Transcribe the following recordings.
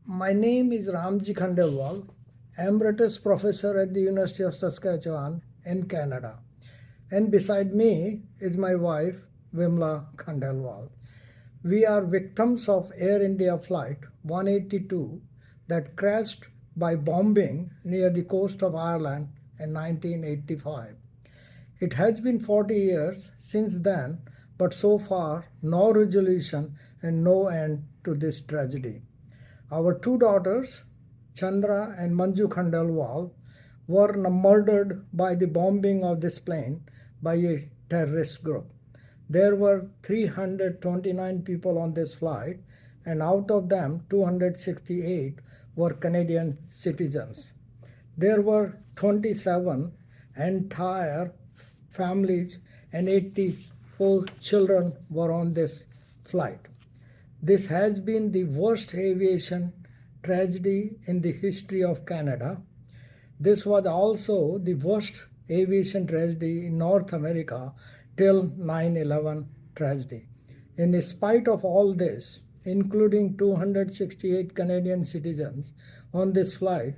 My name is Ramji Khandelwal, Emeritus Professor at the University of Saskatchewan in Canada. And beside me is my wife, Vimla Khandelwal. We are victims of Air India Flight 182 that crashed by bombing near the coast of Ireland in 1985. It has been 40 years since then, but so far no resolution and no end to this tragedy. Our two daughters, Chandra and Manju Khandelwal, were murdered by the bombing of this plane by a terrorist group. There were 329 people on this flight, and out of them, 268 were Canadian citizens. There were 27 entire families and 84 children were on this flight. This has been the worst aviation tragedy in the history of Canada. This was also the worst aviation tragedy in North America till 9/11 tragedy. In spite of all this, including 268 Canadian citizens on this flight,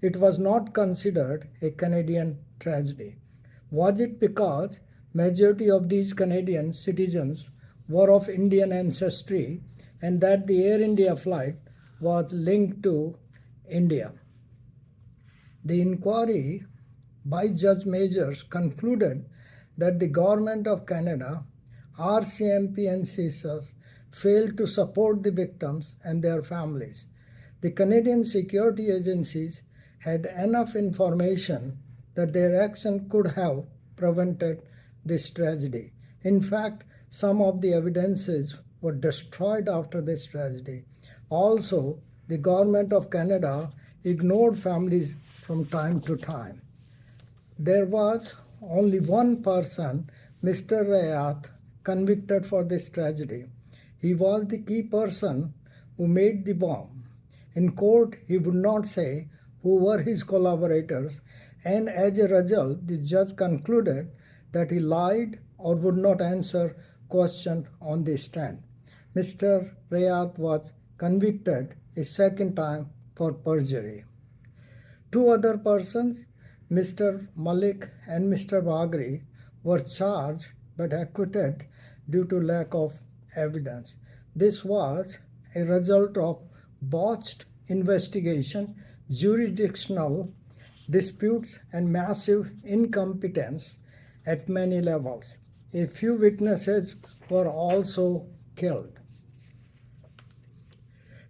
it was not considered a Canadian tragedy. Was it because majority of these Canadian citizens were of Indian ancestry and that the Air India flight was linked to India? The inquiry by Judge Majors concluded that the Government of Canada, RCMP and CSIS failed to support the victims and their families. The Canadian security agencies had enough information that their action could have prevented this tragedy. In fact, some of the evidences were destroyed after this tragedy. Also, the Government of Canada ignored families from time to time. There was only one person, Mr. Rayat, convicted for this tragedy. He was the key person who made the bomb. In court, he would not say who were his collaborators, and as a result, the judge concluded that he lied or would not answer question on the stand. Mr. Rayat was convicted a second time for perjury. Two other persons, Mr. Malik and Mr. Bagri, were charged but acquitted due to lack of evidence. This was a result of botched investigation, jurisdictional disputes, and massive incompetence at many levels. A few witnesses were also killed.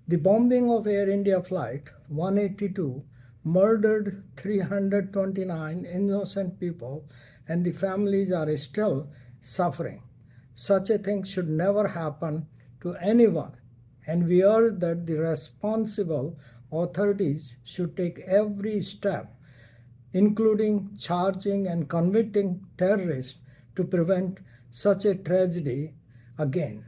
The bombing of Air India Flight 182 murdered 329 innocent people, and the families are still suffering. Such a thing should never happen to anyone, and we urge that the responsible authorities should take every step, including charging and convicting terrorists, to prevent such a tragedy again.